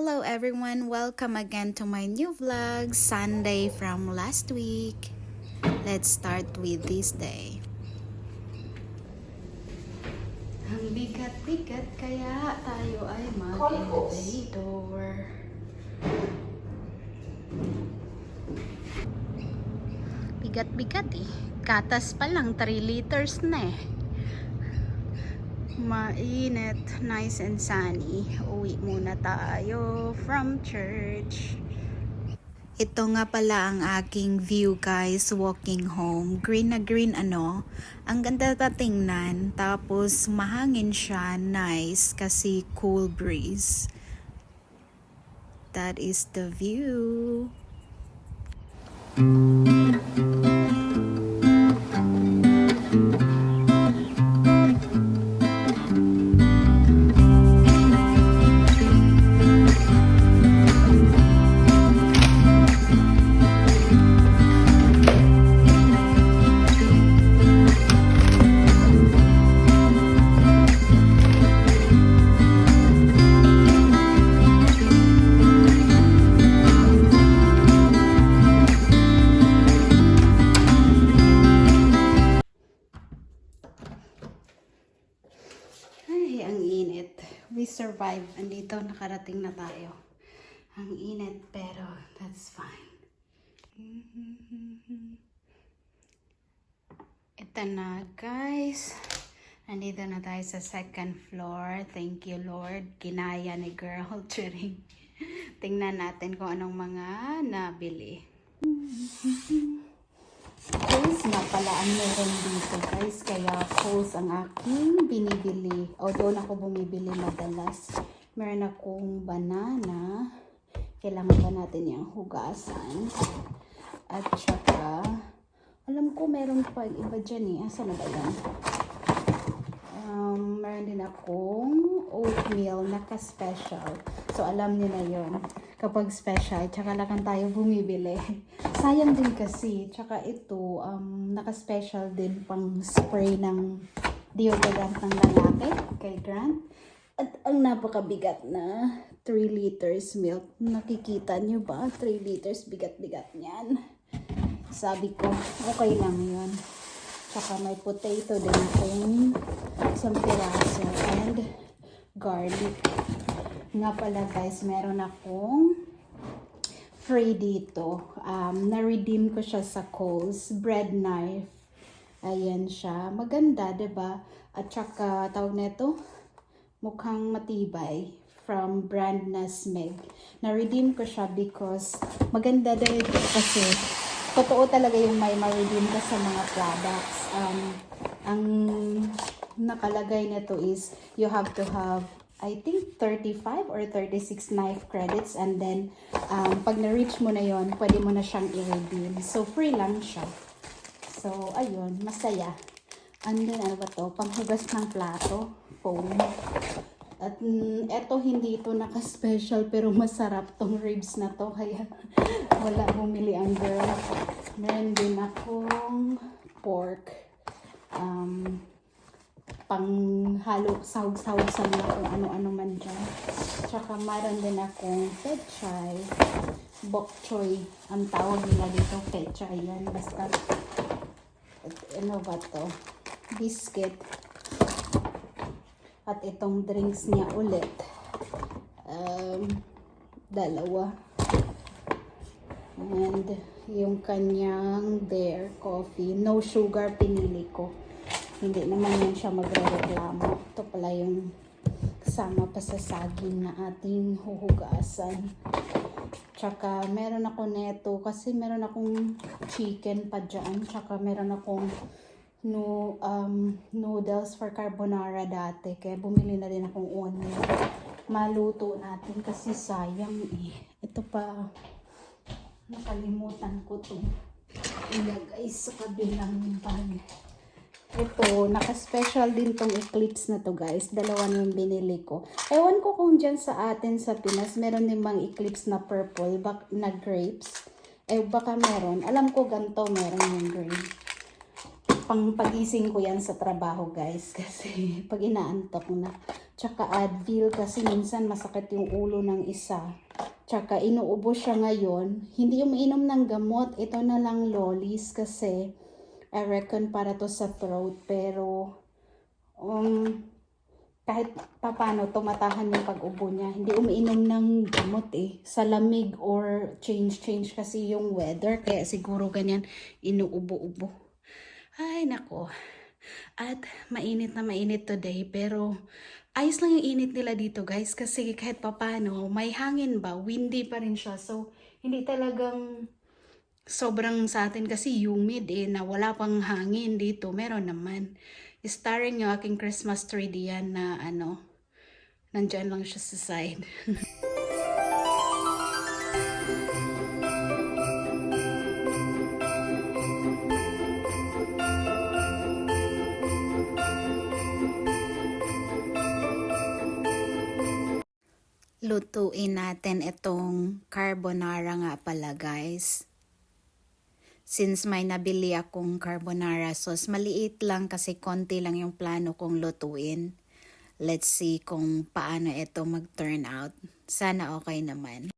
Hello everyone, welcome again to my new vlog, Sunday from last week. Let's start with this day. Ang bigat-bigat kaya tayo ay mag-elevator. Bigat-bigat eh. Gatas pa lang, 3 liters na eh. Mainit, nice and sunny. Uwi muna tayo from church. Ito nga pala ang aking view guys, walking home. Green na green ano. Ang ganda tingnan. Tapos mahangin siya, nice kasi cool breeze. That is the view. We survived. Andito, nakarating na tayo. Ang init, pero that's fine. Ito na, guys. Andito na tayo sa second floor. Thank you, Lord. Kinaya ni girl. Cheering. Tingnan natin kung anong mga nabili. Coles nga pala ang meron dito guys, kaya Coles ang aking binibili o doon ako bumibili madalas. Meron akong banana, kailangan ba natin yung hugasan, at saka alam ko meron pa iba dyan eh, asa na ba yan? Meron din akong oatmeal naka-special, so alam niyo na yon kapag special, tsaka lang tayo bumibili. Sayang din kasi, tsaka ito, naka-special din pang spray ng deodorant ng lalaki kay Grant. At ang napakabigat na 3 liters milk. Nakikita nyo ba? 3 liters, bigat-bigat niyan. Sabi ko, okay lang yun. Tsaka may potato din akong isang piraso and garlic. Nga pala guys, meron akong free dito. Na-redeem ko siya sa Coles. Bread knife. Ayan siya. Maganda, diba? At saka, tawag na ito, mukhang matibay. From brand na Smeg. Na-redeem ko siya because maganda din ito kasi totoo talaga yung may ma-redeem ka sa mga products. Ang nakalagay nito is you have to have I think 35 or 36 knife credits, and then pag na-reach mo na yon, pwede mo na siyang i-redeem. So free lang siya. So ayun, masaya. And then ano ba to? Panghugas ng plato, foam. At eto hindi ito naka-special pero masarap tong ribs na to, kaya wala bumili ang girl. Meron din akong pork. Pang halo, sahog-sahog sa mga kung ano-ano man dyan. Tsaka maron din akong pechay, bok choy. Ang tawag nila dito, pechay yan. Basta, ano ba to? Biscuit. At itong drinks niya ulit. Dalawa. And yung kanyang Dare coffee. No sugar, pinili ko. Hindi naman yan siya magre-reklamo. Ito pala yung kasama pa sa saging na ating huhugasan. Tsaka meron ako neto kasi meron akong chicken pa dyan. Tsaka meron akong noodles for carbonara dati. Kaya bumili na din akong onion. Maluto natin kasi sayang eh. Ito pa, nakalimutan ko to ilagay sa kabilang bag. Ito, naka-special din tong Eclipse na to guys. Dalawa na yung binili ko. Ewan ko kung dyan sa atin sa Pinas, meron din bang Eclipse na purple, na grapes. Baka meron. Alam ko ganito, meron yung green. Pang pagising ko yan sa trabaho guys. Kasi pag inaantok na. tsaka Advil kasi minsan masakit yung ulo ng isa. Tsaka inuubo siya ngayon. Hindi umiinom ng gamot. Ito na lang Lollies kasi I reckon para to sa throat. Pero kahit papano tumatahan yung pag-ubo niya. Hindi umiinom ng gamot eh. Sa lamig or change kasi yung weather. Kaya siguro ganyan inuubo-ubo. Ay nako. At mainit na mainit today pero ayos lang yung init nila dito guys kasi kahit papano may hangin ba, windy pa rin siya. So hindi talagang sobrang sa atin kasi humid eh na wala pang hangin dito. Meron naman. Starring yung aking Christmas tree diyan na nandyan lang siya sa side. Lutuin natin itong carbonara nga pala guys. Since may nabili akong carbonara sauce, maliit lang kasi konti lang yung plano kong lutuin. Let's see kung paano ito mag-turn out. Sana okay naman.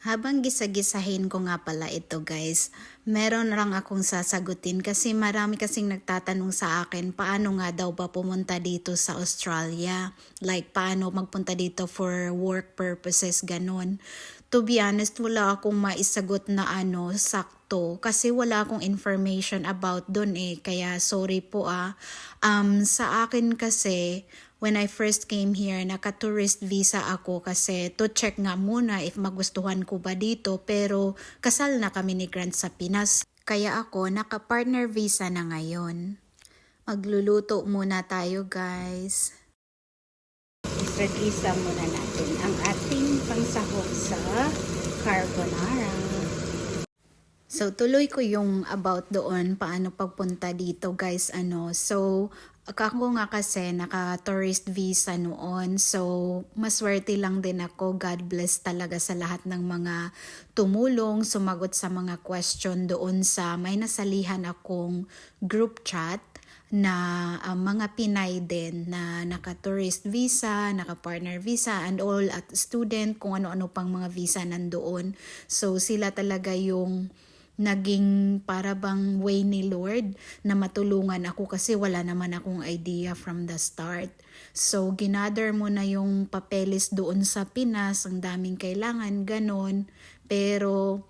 Habang gisa-gisahin ko nga pala ito guys, meron lang akong sasagutin kasi marami kasing nagtatanong sa akin paano nga daw ba pumunta dito sa Australia. Like paano magpunta dito for work purposes, ganun. To be honest, wala akong maisagot na sakto kasi wala akong information about dun eh. Kaya sorry po ah. Sa akin kasi, when I first came here, naka-tourist visa ako kasi to check nga muna if magustuhan ko ba dito. Pero kasal na kami ni Grant sa Pinas. Kaya ako, naka-partner visa na ngayon. Magluluto muna tayo guys. Isa-isa muna natin ang ating pangsahog sa carbonara. So, tuloy ko yung about doon, paano pagpunta dito guys, So, ako nga kasi naka-tourist visa noon. So, maswerte lang din ako. God bless talaga sa lahat ng mga tumulong, sumagot sa mga question doon sa may nasalihan akong group chat na mga Pinay din na naka-tourist visa, naka-partner visa and all at student, kung ano-ano pang mga visa nandoon. So sila talaga yung naging para bang way ni Lord na matulungan ako kasi wala naman akong idea from the start. So ginather mo na yung papeles doon sa Pinas, ang daming kailangan, ganon. Pero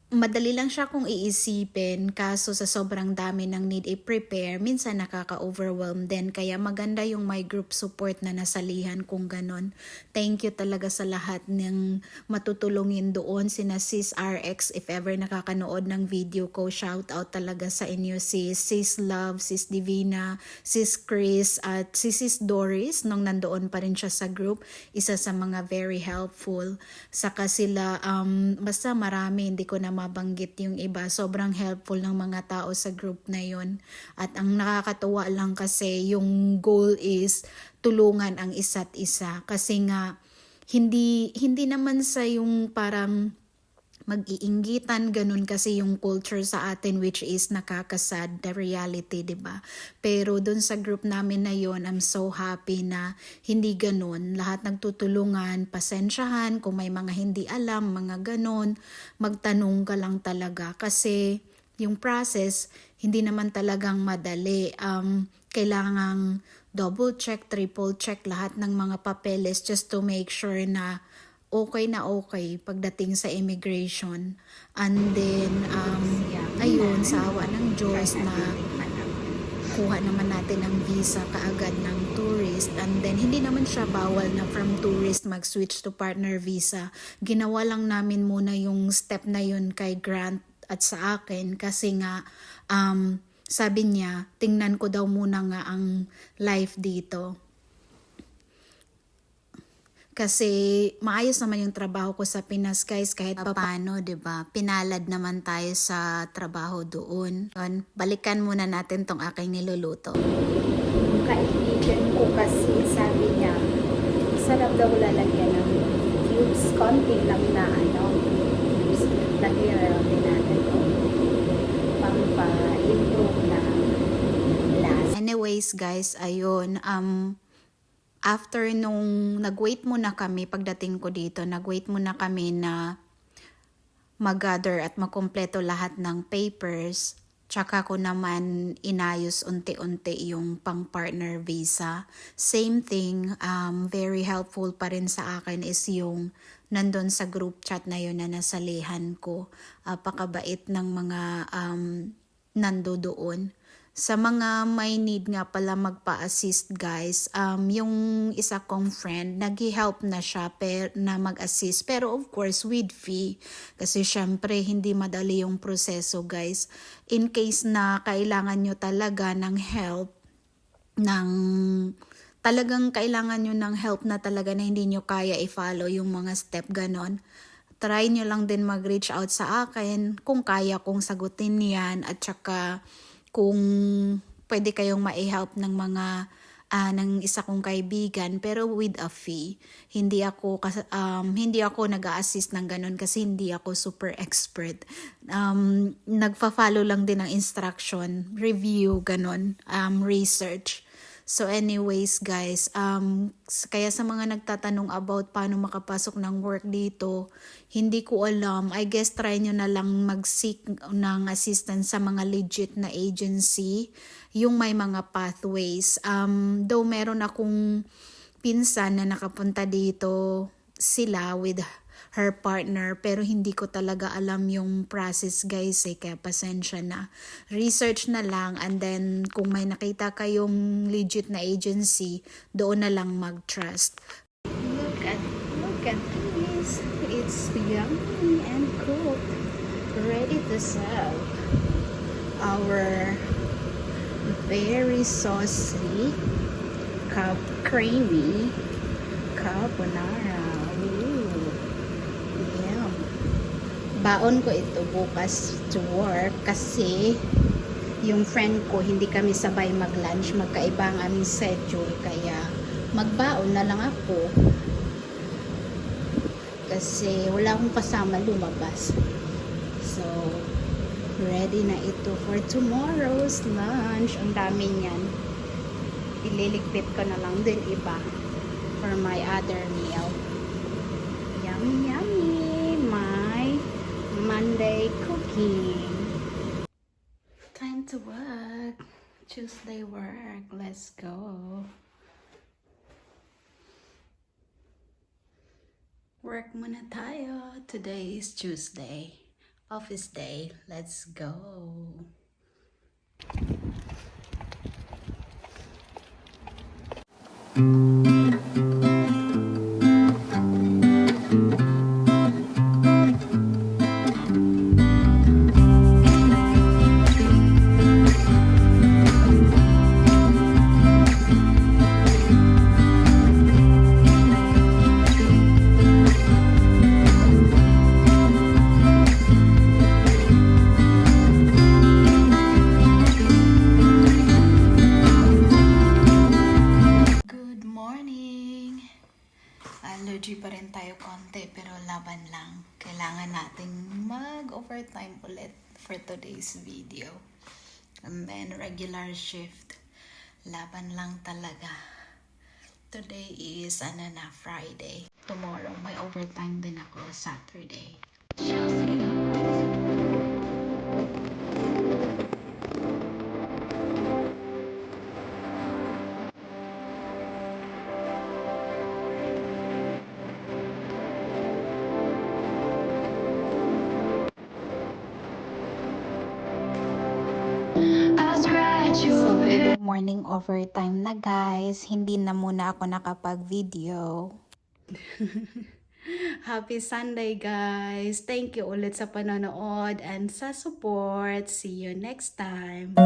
madali lang siya kung iisipin, kaso sa sobrang dami ng need i-prepare, minsan nakaka-overwhelm din. Kaya maganda yung my group support na nasalihan kung ganon. Thank you talaga sa lahat ng matutulungin doon. Sina Sis RX, if ever nakakanood ng video ko, shout out talaga sa inyo Sis Love, Sis Divina, Sis Chris, at Sis Doris, nung nandoon pa rin siya sa group. Isa sa mga very helpful. Saka sila, basta marami, hindi ko na mabanggit yung iba. Sobrang helpful ng mga tao sa group na yun. At ang nakakatuwa lang kasi yung goal is tulungan ang isa't isa. Kasi nga, hindi naman sa yung parang mag-iinggitan, ganun kasi yung culture sa atin which is nakakasad, the reality, diba? Pero dun sa group namin na yon, I'm so happy na hindi ganun. Lahat nagtutulungan, pasensyahan, kung may mga hindi alam, mga ganun, magtanong ka lang talaga. Kasi yung process, hindi naman talagang madali. Kailangang double check, triple check lahat ng mga papeles just to make sure na okay pagdating sa immigration. And then, ayun, sa awa ng Diyos na kuha naman natin ang visa kaagad ng tourist. And then, hindi naman siya bawal na from tourist mag-switch to partner visa. Ginawa lang namin muna yung step na yun kay Grant at sa akin kasi nga, sabi niya, tingnan ko daw muna nga ang life dito. Kasi maayos naman yung trabaho ko sa Pinas guys kahit paano, 'di ba? Pinalad naman tayo sa trabaho doon. Yun, balikan muna natin tong aking niluluto. Yung kaibigan ko kasi sabi niya, sarap daw lalagyan ng cubes, konti lang na cubes. Lagyan lang din natin ito. Pampa-improve na lasa. Anyways guys, ayun, after nung nag-wait muna kami, pagdating ko dito, nag-wait muna kami na mag-gather at makumpleto lahat ng papers. Tsaka ko naman inayos unti-unti yung pang-partner visa. Same thing, very helpful pa rin sa akin is yung nandun sa group chat na yun na nasalihan ko. Pakabait ng mga nando doon. Sa mga may need nga pala magpa-assist guys, yung isa kong friend, nag-help na siya na mag-assist. Pero of course, with fee. Kasi syempre, hindi madali yung proseso guys. In case na kailangan nyo talaga ng help, talagang kailangan nyo ng help na talaga na hindi nyo kaya i-follow yung mga step ganon. Try nyo lang din mag-reach out sa akin kung kaya kong sagutin yan at saka kung pwede kayong ma-help ng mga ng isa kong kaibigan pero with a fee. Hindi ako nag-a-assist ng ganun kasi hindi ako super expert. Nagfa-follow lang din ng instruction, review ganun, research. So anyways guys, kaya sa mga nagtatanong about paano makapasok ng work dito, hindi ko alam. I guess try nyo na lang mag-seek ng assistance sa mga legit na agency, yung may mga pathways. Though meron akong pinsan na nakapunta dito sila with her partner pero hindi ko talaga alam yung process guys kaya pasensya na. Research na lang and then kung may nakita kayong legit na agency, doon na lang mag-trust. Look at this. It's yummy and cooked. Ready to serve. Our very saucy, creamy carbonara. Ooh. Yum. Baon ko ito bukas to work kasi yung friend ko hindi kami sabay mag-lunch, magkaiba ang aming schedule kaya magbaon na lang ako kasi wala akong kasama lumabas. So ready na ito for tomorrow's lunch. Ang dami niyan. Ililigpit ko na lang din iba for my other meal. Yummy, yummy. My Monday cooking. Time to work. Tuesday work. Let's go. Work muna tayo. Today is Tuesday. Office day. Let's go. Allergy pa rin tayo konti pero laban lang. Kailangan nating mag-overtime ulit for today's video. And then regular shift. Laban lang talaga. Today is Friday. Tomorrow may overtime din ako Saturday. So, good morning overtime na guys. Hindi na muna ako nakapag-video. Happy Sunday guys. Thank you ulit sa panonood and sa support. See you next time.